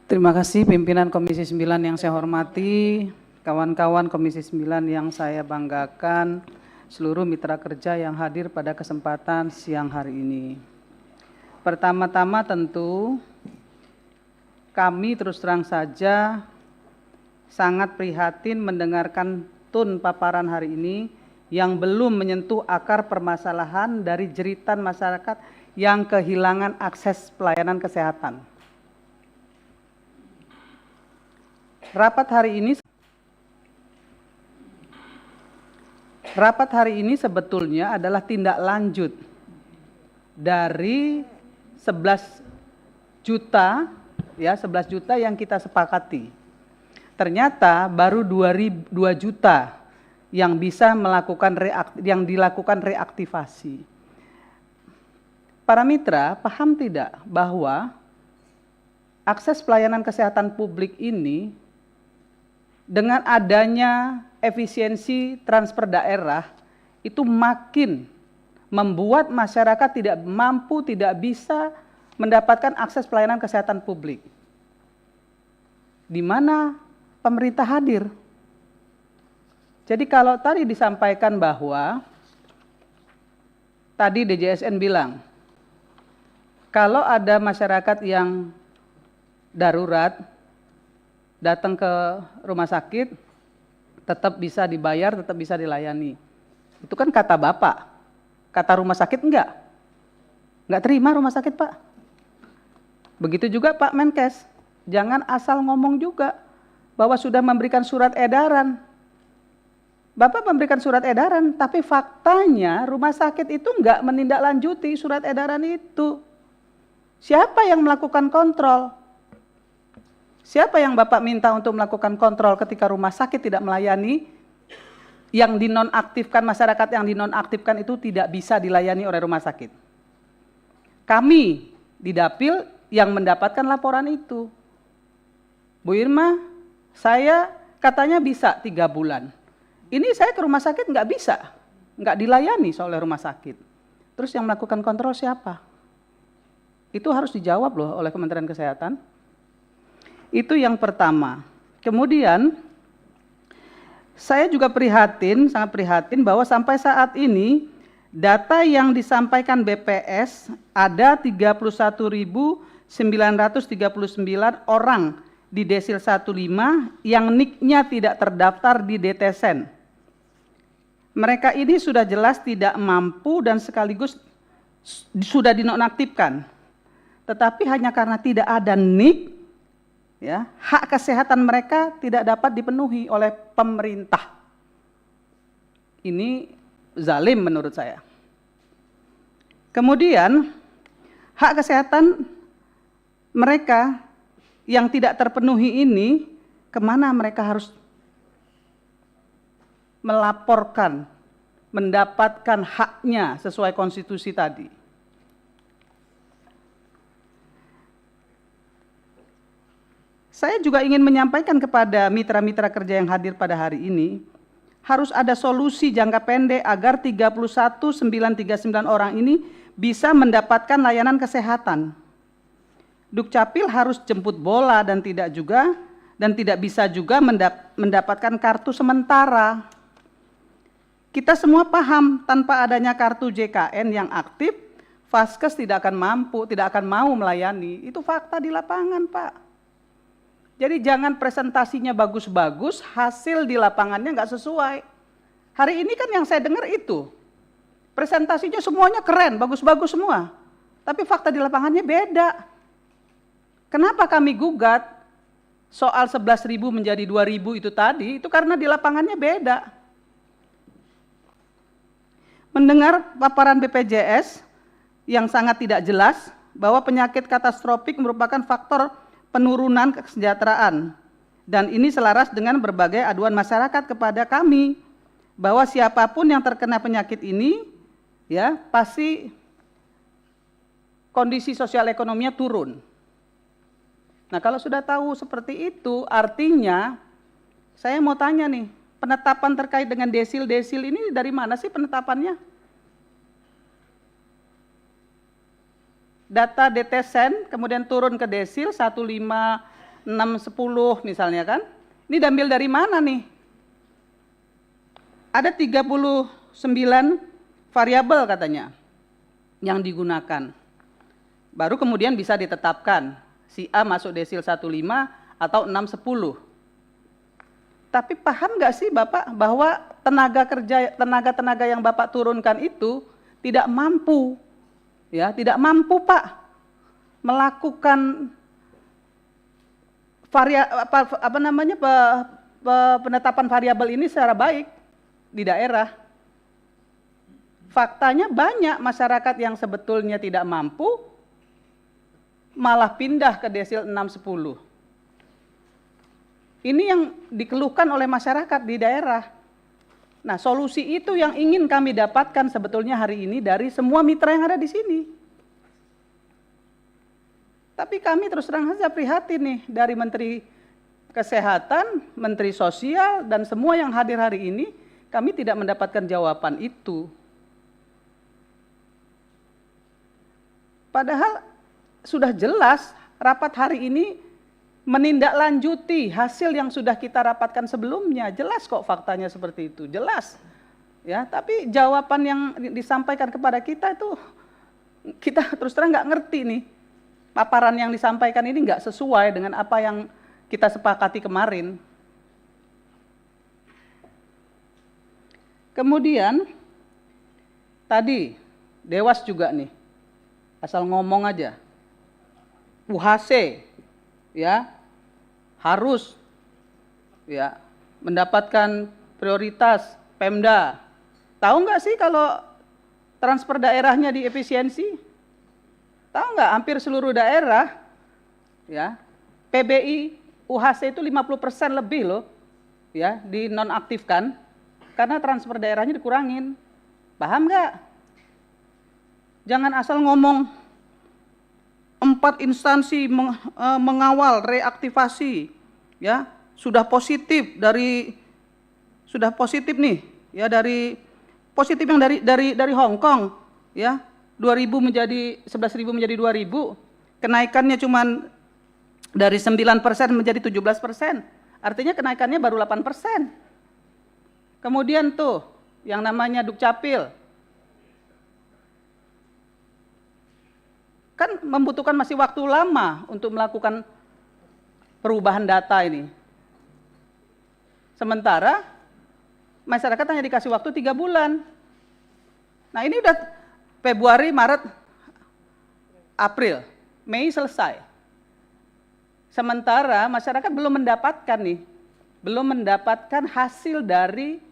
Terima kasih pimpinan Komisi 9 yang saya hormati, kawan-kawan Komisi 9 yang saya banggakan, seluruh mitra kerja yang hadir pada kesempatan siang hari ini. Pertama-tama tentu kami terus terang saja sangat prihatin mendengarkan tun paparan hari ini yang belum menyentuh akar permasalahan dari jeritan masyarakat yang kehilangan akses pelayanan kesehatan. Rapat hari ini sebetulnya adalah tindak lanjut dari 11 juta yang kita sepakati. Ternyata baru 2 juta yang bisa dilakukan reaktivasi. Para mitra paham tidak bahwa akses pelayanan kesehatan publik ini dengan adanya efisiensi transfer daerah itu makin membuat masyarakat tidak bisa mendapatkan akses pelayanan kesehatan publik. Di mana pemerintah hadir. Jadi kalau tadi disampaikan bahwa tadi DJSN bilang kalau ada masyarakat yang darurat datang ke rumah sakit, tetap bisa dibayar, tetap bisa dilayani. Itu kan kata Bapak. Kata rumah sakit enggak terima rumah sakit, Pak. Begitu juga Pak Menkes. Jangan asal ngomong juga bahwa sudah memberikan surat edaran. Bapak memberikan surat edaran, tapi faktanya rumah sakit itu enggak menindaklanjuti surat edaran itu. Siapa yang melakukan kontrol? Siapa yang Bapak minta untuk melakukan kontrol ketika rumah sakit tidak melayani, yang dinonaktifkan, masyarakat yang dinonaktifkan itu tidak bisa dilayani oleh rumah sakit? Kami di Dapil yang mendapatkan laporan itu. Bu Irma, saya katanya bisa 3 bulan. Ini saya ke rumah sakit nggak bisa, nggak dilayani oleh rumah sakit. Terus yang melakukan kontrol siapa? Itu harus dijawab loh oleh Kementerian Kesehatan. Itu yang pertama. Kemudian saya juga sangat prihatin bahwa sampai saat ini data yang disampaikan BPS ada 31.939 orang di Desil 15 yang NIK-nya tidak terdaftar di DTSEN. Mereka ini sudah jelas tidak mampu dan sekaligus sudah dinonaktifkan. Tetapi hanya karena tidak ada NIK, ya, hak kesehatan mereka tidak dapat dipenuhi oleh pemerintah. Ini zalim menurut saya. Kemudian hak kesehatan mereka yang tidak terpenuhi ini, kemana mereka harus melaporkan, mendapatkan haknya sesuai konstitusi tadi? Saya juga ingin menyampaikan kepada mitra-mitra kerja yang hadir pada hari ini, harus ada solusi jangka pendek agar 31.939 orang ini bisa mendapatkan layanan kesehatan. Dukcapil harus jemput bola dan tidak bisa juga mendapatkan kartu sementara. Kita semua paham tanpa adanya kartu JKN yang aktif, Vaskes tidak akan mau melayani. Itu fakta di lapangan, Pak. Jadi jangan presentasinya bagus-bagus, hasil di lapangannya nggak sesuai. Hari ini kan yang saya dengar itu, presentasinya semuanya keren, bagus-bagus semua. Tapi fakta di lapangannya beda. Kenapa kami gugat soal 11.000 menjadi 2.000 itu tadi, itu karena di lapangannya beda. Mendengar paparan BPJS yang sangat tidak jelas bahwa penyakit katastrofik merupakan faktor penurunan kesejahteraan, dan ini selaras dengan berbagai aduan masyarakat kepada kami bahwa siapapun yang terkena penyakit ini ya pasti kondisi sosial ekonominya turun. Nah, kalau sudah tahu seperti itu, artinya saya mau tanya nih, penetapan terkait dengan desil ini dari mana sih penetapannya? Data DTSEN kemudian turun ke desil 15 610 misalnya kan. Ini diambil dari mana nih? Ada 39 variabel katanya yang digunakan. Baru kemudian bisa ditetapkan si A masuk desil 15 atau 610. Tapi paham nggak sih Bapak bahwa tenaga yang Bapak turunkan itu tidak mampu, ya, tidak mampu Pak melakukan penetapan variabel ini secara baik di daerah. Faktanya banyak masyarakat yang sebetulnya tidak mampu malah pindah ke desil 610. Ini yang dikeluhkan oleh masyarakat di daerah. Nah, solusi itu yang ingin kami dapatkan sebetulnya hari ini dari semua mitra yang ada di sini. Tapi kami terus terang saja prihatin nih dari Menteri Kesehatan, Menteri Sosial, dan semua yang hadir hari ini, kami tidak mendapatkan jawaban itu. Padahal sudah jelas rapat hari ini menindaklanjuti hasil yang sudah kita rapatkan sebelumnya. Jelas kok faktanya seperti itu, jelas. Ya, tapi jawaban yang disampaikan kepada kita itu kita terus terang nggak ngerti nih. Paparan yang disampaikan ini nggak sesuai dengan apa yang kita sepakati kemarin. Kemudian tadi Dewas juga nih, asal ngomong aja. UHC ya harus ya mendapatkan prioritas Pemda. Tahu nggak sih kalau transfer daerahnya diefisiensi? Tahu nggak hampir seluruh daerah ya PBI UHC itu 50% lebih loh ya dinonaktifkan karena transfer daerahnya dikurangin. Paham nggak? Jangan asal ngomong 4 instansi mengawal reaktivasi ya sudah positif nih ya dari positif yang dari Hong Kong ya 2.000 menjadi 11.000 menjadi 2.000, kenaikannya cuman dari 9% menjadi 17%, artinya kenaikannya baru 8%. Kemudian tuh yang namanya Dukcapil kan membutuhkan masih waktu lama untuk melakukan perubahan data ini. Sementara masyarakat hanya dikasih waktu 3 bulan. Nah ini udah Februari, Maret, April, Mei selesai. Sementara masyarakat belum mendapatkan hasil dari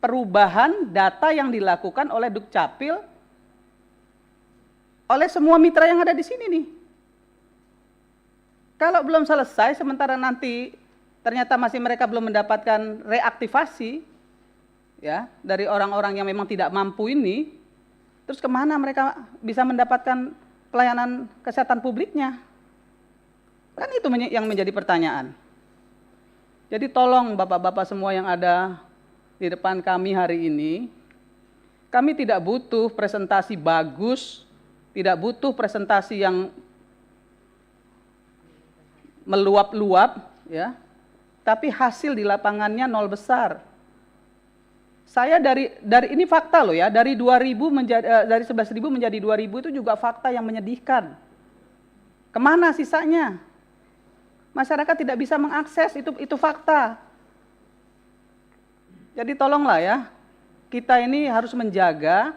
perubahan data yang dilakukan oleh Dukcapil oleh semua mitra yang ada di sini nih. Kalau belum selesai, sementara nanti ternyata masih mereka belum mendapatkan reaktivasi ya dari orang-orang yang memang tidak mampu ini, terus kemana mereka bisa mendapatkan pelayanan kesehatan publiknya? Kan itu yang menjadi pertanyaan. Jadi tolong Bapak-Bapak semua yang ada di depan kami hari ini, kami tidak butuh presentasi bagus, tidak butuh presentasi yang meluap-luap ya. Tapi hasil di lapangannya nol besar. Saya dari ini fakta loh ya, dari 11.000 menjadi 2.000 itu juga fakta yang menyedihkan. Kemana sisanya? Masyarakat tidak bisa mengakses, itu fakta. Jadi tolonglah ya, kita ini harus menjaga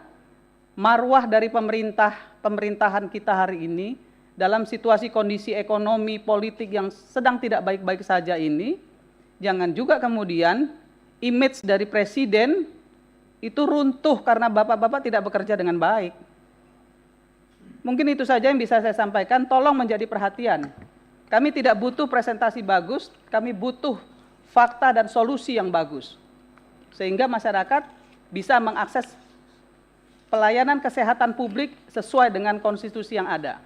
marwah dari pemerintahan kita hari ini dalam situasi kondisi ekonomi politik yang sedang tidak baik-baik saja ini. Jangan juga kemudian image dari presiden itu runtuh karena bapak-bapak tidak bekerja dengan baik. Mungkin itu saja yang bisa saya sampaikan, tolong menjadi perhatian. Kami tidak butuh presentasi bagus, kami butuh fakta dan solusi yang bagus. Sehingga masyarakat bisa mengakses pelayanan kesehatan publik sesuai dengan konstitusi yang ada.